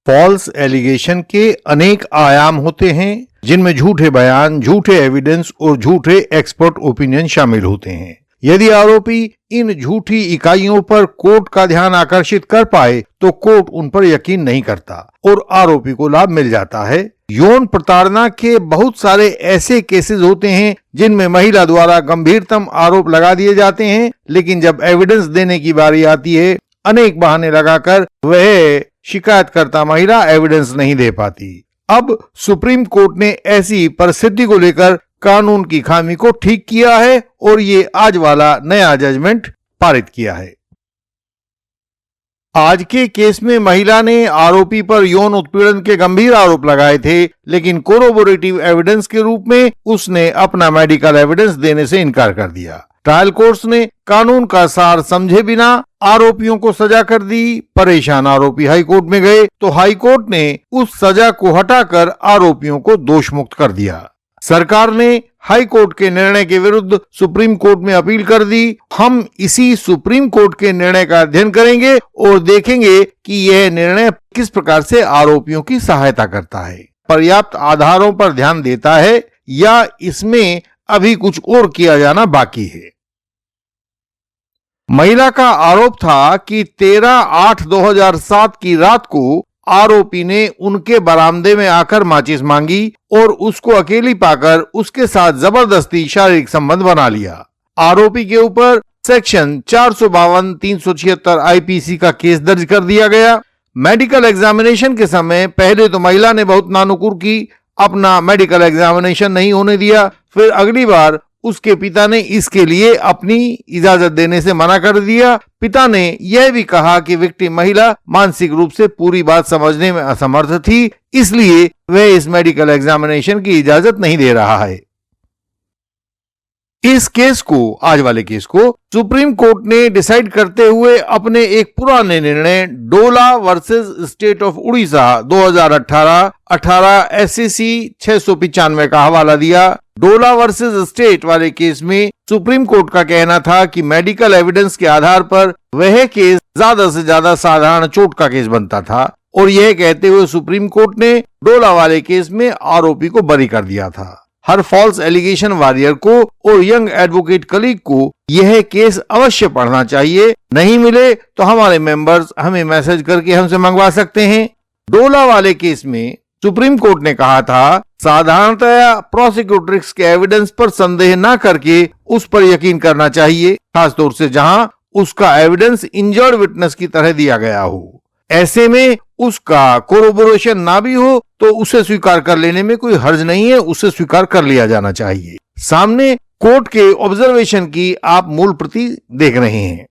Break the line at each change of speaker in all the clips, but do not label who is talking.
False allegation के अनेक आयाम होते हैं, जिनमें झूठे बयान, झूठे एविडेंस और झूठे एक्सपर्ट ओपिनियन शामिल होते हैं। यदि आरोपी इन झूठी इकाइयों पर कोर्ट का ध्यान आकर्षित कर पाए तो कोर्ट उन पर यकीन नहीं करता और आरोपी को लाभ मिल जाता है। यौन प्रताड़ना के बहुत सारे ऐसे केसेस होते हैं जिनमें महिला द्वारा गंभीरतम आरोप लगा दिए जाते हैं, लेकिन जब एविडेंस देने की बारी आती है, अनेक बहाने लगाकर वह शिकायतकर्ता महिला एविडेंस नहीं दे पाती। अब सुप्रीम कोर्ट ने ऐसी परिस्थिति को लेकर कानून की खामी को ठीक किया है और ये आज वाला नया जजमेंट पारित किया है। आज के केस में महिला ने आरोपी पर यौन उत्पीड़न के गंभीर आरोप लगाए थे, लेकिन कोरोबोरेटिव एविडेंस के रूप में उसने अपना मेडिकल एविडेंस देने से इनकार कर दिया। ट्रायल कोर्ट ने कानून का सार समझे बिना आरोपियों को सजा कर दी। परेशान आरोपी हाई कोर्ट में गए तो हाई कोर्ट ने उस सजा को हटाकर आरोपियों को दोष मुक्त कर दिया। सरकार ने हाई कोर्ट के निर्णय के विरुद्ध सुप्रीम कोर्ट में अपील कर दी। हम इसी सुप्रीम कोर्ट के निर्णय का अध्ययन करेंगे और देखेंगे कि यह निर्णय किस प्रकार से आरोपियों की सहायता करता है, पर्याप्त आधारों पर ध्यान देता है या इसमें अभी कुछ और किया जाना बाकी है। महिला का आरोप था कि 13/8/2007 की रात को आरोपी ने उनके बरामदे में आकर माचिस मांगी और उसको अकेली पाकर उसके साथ जबरदस्ती शारीरिक संबंध बना लिया। आरोपी के ऊपर सेक्शन 452-376 आईपीसी का केस दर्ज कर दिया गया। मेडिकल एग्जामिनेशन के समय पहले तो महिला ने बहुत नानुकुर की, अपना मेडिकल एग्जामिनेशन नहीं होने दिया। फिर अगली बार उसके पिता ने इसके लिए अपनी इजाजत देने से मना कर दिया। पिता ने यह भी कहा कि विक्टिम महिला मानसिक रूप से पूरी बात समझने में असमर्थ थी, इसलिए वह इस मेडिकल एग्जामिनेशन की इजाजत नहीं दे रहा है। इस केस को, आज वाले केस को, सुप्रीम कोर्ट ने डिसाइड करते हुए अपने एक पुराने निर्णय डोला versus state of Orissa 2018 SCC 695 का हवाला दिया। डोला वर्सेस स्टेट वाले केस में सुप्रीम कोर्ट का कहना था कि मेडिकल एविडेंस के आधार पर वह केस ज्यादा से ज्यादा साधारण चोट का केस बनता था और यह कहते हुए सुप्रीम कोर्ट ने डोला वाले केस में आरोपी को बरी कर दिया था। हर फॉल्स एलिगेशन वॉरियर को और यंग एडवोकेट कलीग को यह केस अवश्य पढ़ना चाहिए। नहीं मिले तो हमारे मेंबर्स हमें मैसेज करके हमसे मंगवा सकते हैं। डोला वाले केस में सुप्रीम कोर्ट ने कहा था, साधारणतया प्रोसिक्यूटर्स के एविडेंस पर संदेह न करके उस पर यकीन करना चाहिए, खासतौर से जहां उसका एविडेंस इंजर्ड विटनेस की तरह दिया गया हो। ऐसे में उसका कोरोबोरेशन ना भी हो तो उसे स्वीकार कर लेने में कोई हर्ज नहीं है, उसे स्वीकार कर लिया जाना चाहिए। सामने कोर्ट के ऑब्जर्वेशन की आप मूल प्रति देख रहे हैं।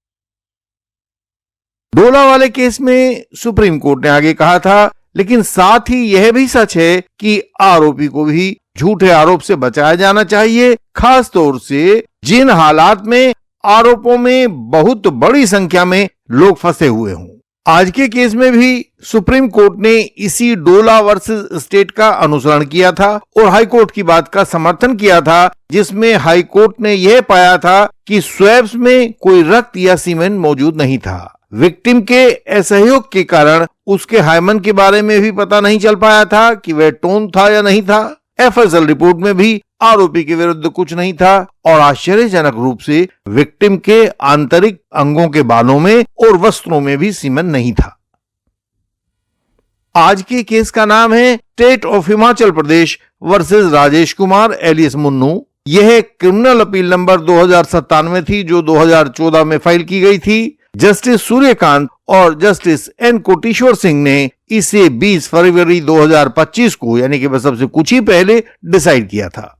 डोला वाले केस में सुप्रीम कोर्ट ने आगे कहा था, लेकिन साथ ही यह भी सच है कि आरोपी को भी झूठे आरोप से बचाया जाना चाहिए, खास तौर से जिन हालात में आरोपों में बहुत बड़ी संख्या में लोग फंसे हुए हों। आज के केस में भी सुप्रीम कोर्ट ने इसी डोला वर्सेस स्टेट का अनुसरण किया था और हाई कोर्ट की बात का समर्थन किया था, जिसमें हाई कोर्ट ने यह पाया था कि स्वैब्स में कोई रक्त या सीमेन मौजूद नहीं था। विक्टिम के असहयोग के कारण उसके हाइमन के बारे में भी पता नहीं चल पाया था कि वह टोन था या नहीं था। एफएसएल रिपोर्ट में भी आरोपी के विरुद्ध कुछ नहीं था और आश्चर्यजनक रूप से विक्टिम के आंतरिक अंगों के बालों में और वस्त्रों में भी सीमेन नहीं था। आज के केस का नाम है state of Himachal Pradesh versus Rajesh Kumar alias Munnu. यह क्रिमिनल अपील नंबर 2097 थी जो 2014 में फाइल की गई थी। जस्टिस सूर्यकांत और जस्टिस एन कोटेश्वर सिंह ने इसे 20 फरवरी 2025 को, यानी कि बस सबसे कुछ ही पहले डिसाइड किया था।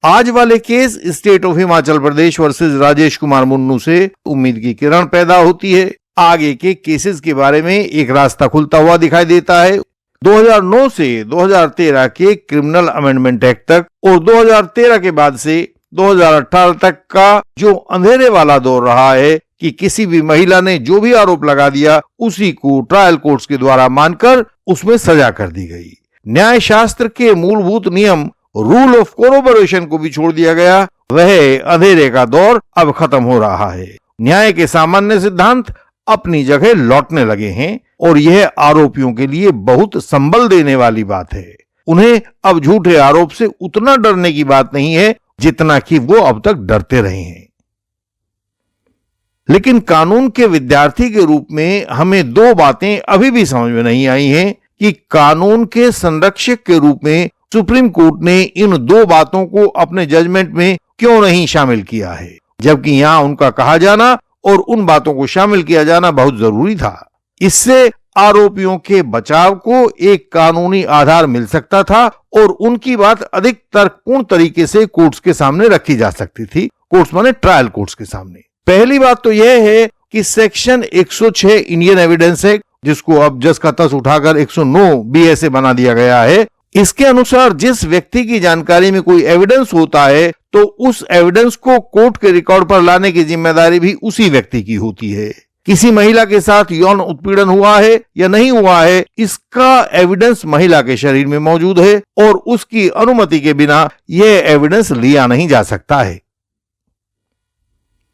आज वाले case state of Himachal Pradesh versus Rajesh Kumar Munnu से उम्मीद की किरण पैदा होती है। आगे के केसेस के बारे में एक रास्ता खुलता हुआ दिखाई देता है। 2009 से 2013 के क्रिमिनल अमेंडमेंट एक्ट तक और 2013 के बाद से 2018 तक का जो अंधेरे वाला दौर रहा है कि किसी भी महिला ने जो भी आरोप लगा दिया उसी को ट्रायल कोर्ट्स के द्वारा मानकर उसमें सजा कर दी गई। न्याय शास्त्र के मूलभूत नियम रूल ऑफ कोरोबोरेशन को भी छोड़ दिया गया। वह अंधेरे का दौर अब खत्म हो रहा है। न्याय के सामान्य सिद्धांत अपनी जगह लौटने लगे हैं। और यह आरोपियों के लिए बहुत संबल देने वाली बात है। उन्हें अब झूठे आरोप से उतना डरने की बात नहीं है जितना कि वो अब तक डरते रहे हैं। लेकिन कानून के विद्यार्थी के रूप में हमें दो बातें अभी भी समझ में नहीं आई हैं कि कानून के संरक्षक के रूप में सुप्रीम कोर्ट ने इन दो बातों को अपने जजमेंट में क्यों नहीं शामिल किया है, जबकि यहां उनका कहा जाना और उन बातों को शामिल किया जाना बहुत जरूरी था। इससे आरोपियों के बचाव को एक कानूनी आधार मिल सकता था और उनकी बात अधिक तर्कपूर्ण तरीके से कोर्ट्स के सामने रखी जा सकती थी। कोर्ट्स माने ट्रायल कोर्ट्स के सामने। पहली बात तो यह है कि सेक्शन 106 इंडियन एविडेंस एक्ट, जिसको अब जस का तस उठाकर 109 BSA बना दिया गया है, इसके अनुसार जिस व्यक्ति की जानकारी में कोई एविडेंस होता है तो उस एविडेंस को कोर्ट के रिकॉर्ड पर लाने की जिम्मेदारी भी उसी व्यक्ति की होती है। किसी महिला के साथ यौन उत्पीड़न हुआ है या नहीं हुआ है, इसका एविडेंस महिला के शरीर में मौजूद है और उसकी अनुमति के बिना यह एविडेंस लिया नहीं जा सकता है।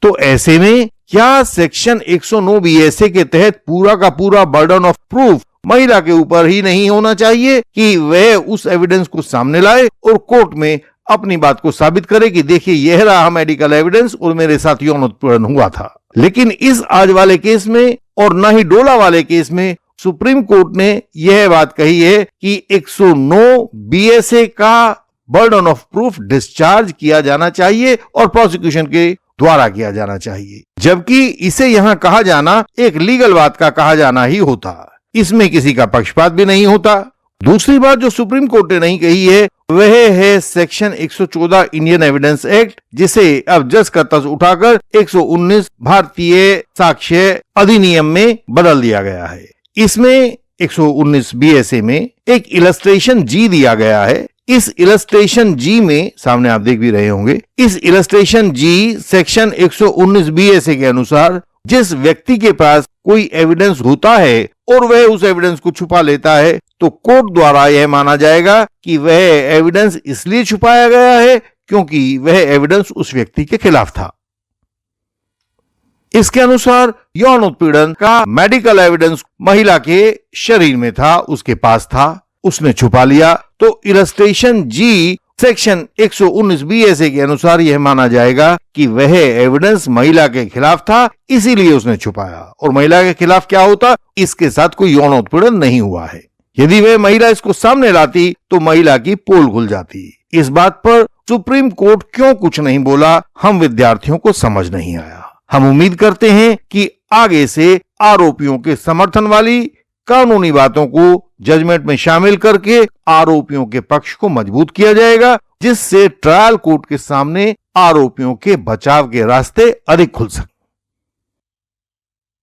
तो ऐसे में क्या सेक्शन 109 BSA के तहत पूरा का पूरा बर्डन ऑफ प्रूफ महिला के ऊपर ही नहीं होना चाहिए कि वह उस एविडेंस को सामने लाए और कोर्ट में अपनी बात को साबित करे कि देखिए यह रहा मेडिकल एविडेंस और मेरे साथ यौन उत्पीड़न हुआ था। लेकिन इस आज वाले केस में और न ही डोला वाले केस में सुप्रीम कोर्ट ने यह बात कही है कि 109 BSA का बर्डन ऑफ प्रूफ डिस्चार्ज किया जाना चाहिए और प्रोसिक्यूशन के द्वारा किया जाना चाहिए, जबकि इसे यहां कहा जाना एक लीगल बात का कहा जाना ही होता। इसमें किसी का पक्षपात भी नहीं होता। दूसरी बात जो सुप्रीम कोर्ट ने नहीं कही है वह है सेक्शन 114 इंडियन एविडेंस एक्ट, जिसे अब जस का तस उठाकर 119 भारतीय साक्ष्य अधिनियम में बदल दिया गया है। इसमें 119 BSA में एक इलस्ट्रेशन G दिया गया है। इस इलस्ट्रेशन G में सामने आप देख भी रहे होंगे, इस इलस्ट्रेशन G सेक्शन 119 BSA के अनुसार जिस व्यक्ति के पास कोई एविडेंस होता है और वह उस एविडेंस को छुपा लेता है तो कोर्ट द्वारा यह माना जाएगा कि वह एविडेंस इसलिए छुपाया गया है क्योंकि वह एविडेंस उस व्यक्ति के खिलाफ था। इसके अनुसार यौन उत्पीड़न का मेडिकल एविडेंस महिला के शरीर में था, उसके पास था, उसने छुपा लिया, तो इलस्ट्रेशन G सेक्शन 119 BSA के अनुसार यह माना जाएगा कि वह एविडेंस महिला के खिलाफ था, इसीलिए उसने छुपाया। और महिला के खिलाफ क्या होता, इसके साथ कोई यौन उत्पीड़न नहीं हुआ है। यदि वह महिला इसको सामने लाती तो महिला की पोल खुल जाती। इस बात पर सुप्रीम कोर्ट क्यों कुछ नहीं बोला, हम विद्यार्थियों को समझ नहीं आया। हम उम्मीद करते हैं कि आगे से आरोपियों के समर्थन वाली कानूनी बातों को जजमेंट में शामिल करके आरोपियों के पक्ष को मजबूत किया जाएगा, जिससे ट्रायल कोर्ट के सामने आरोपियों के बचाव के रास्ते अधिक खुल सके।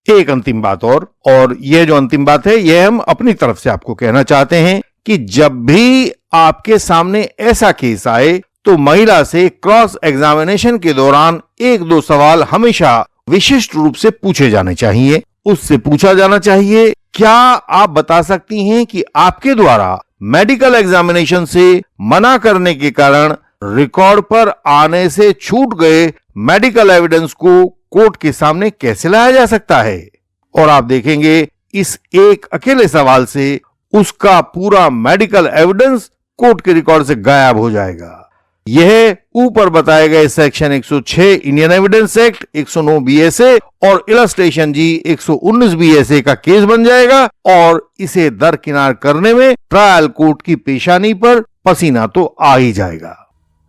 एक अंतिम बात और यह जो अंतिम बात है यह हम अपनी तरफ से आपको कहना चाहते हैं कि जब भी आपके सामने ऐसा केस आए तो महिला से क्रॉस एग्जामिनेशन के दौरान एक दो सवाल हमेशा विशिष्ट रूप से पूछे जाने चाहिए। उससे पूछा जाना चाहिए, क्या आप बता सकती हैं कि आपके द्वारा मेडिकल एग्जामिनेशन से मना करने के कारण रिकॉर्ड पर आने से छूट गए मेडिकल एविडेंस को कोर्ट के सामने कैसे लाया जा सकता है? और आप देखेंगे इस एक अकेले सवाल से उसका पूरा मेडिकल एविडेंस कोर्ट के रिकॉर्ड से गायब हो जाएगा। यह ऊपर बताए गए section 106 Indian evidence act, 109 BSA और इलस्ट्रेशन G 119 BSA का केस बन जाएगा और इसे दरकिनार करने में ट्रायल कोर्ट की पेशानी पर पसीना तो आ ही जाएगा।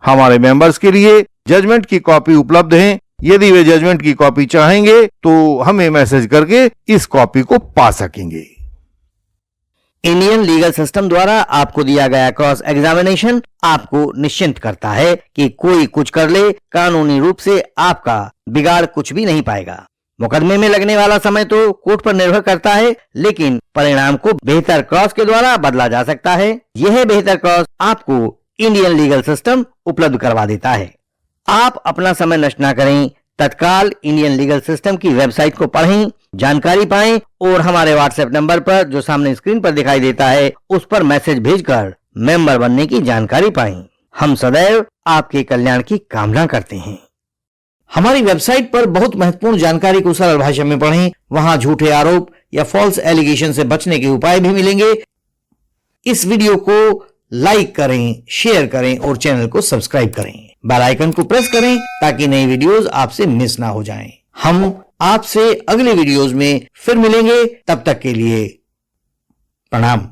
हमारे मेंबर्स के लिए जजमेंट की कॉपी उपलब्ध है। यदि वे जजमेंट की कॉपी चाहेंगे तो हमें मैसेज करके इस कॉपी को पा सकेंगे।
इंडियन लीगल सिस्टम द्वारा आपको दिया गया क्रॉस एग्जामिनेशन आपको निश्चिंत करता है कि कोई कुछ कर ले, कानूनी रूप से आपका बिगाड़ कुछ भी नहीं पाएगा। मुकदमे में लगने वाला समय तो कोर्ट पर निर्भर करता है, लेकिन परिणाम को बेहतर क्रॉस के द्वारा बदला जा सकता है। यह बेहतर क्रॉस आपको इंडियन लीगल सिस्टम उपलब्ध करवा देता है। आप अपना समय नष्ट न करें, तत्काल इंडियन लीगल सिस्टम की वेबसाइट को पढ़ें, जानकारी पाएं और हमारे व्हाट्सएप नंबर पर जो सामने स्क्रीन पर दिखाई देता है उस पर मैसेज भेजकर मेंबर बनने की जानकारी पाएं। हम सदैव आपके कल्याण की कामना करते हैं। हमारी वेबसाइट पर बहुत महत्वपूर्ण जानकारी को सरल भाषा में पढ़ें। वहां झूठे आरोप या फॉल्स एलिगेशन से बचने के उपाय भी मिलेंगे। इस वीडियो को लाइक करें, शेयर करें और चैनल को सब्सक्राइब करें। बेल आइकन को प्रेस करें ताकि नई वीडियोस आपसे मिस ना हो जाएं। हम आपसे अगले वीडियोस में फिर मिलेंगे, तब तक के लिए प्रणाम।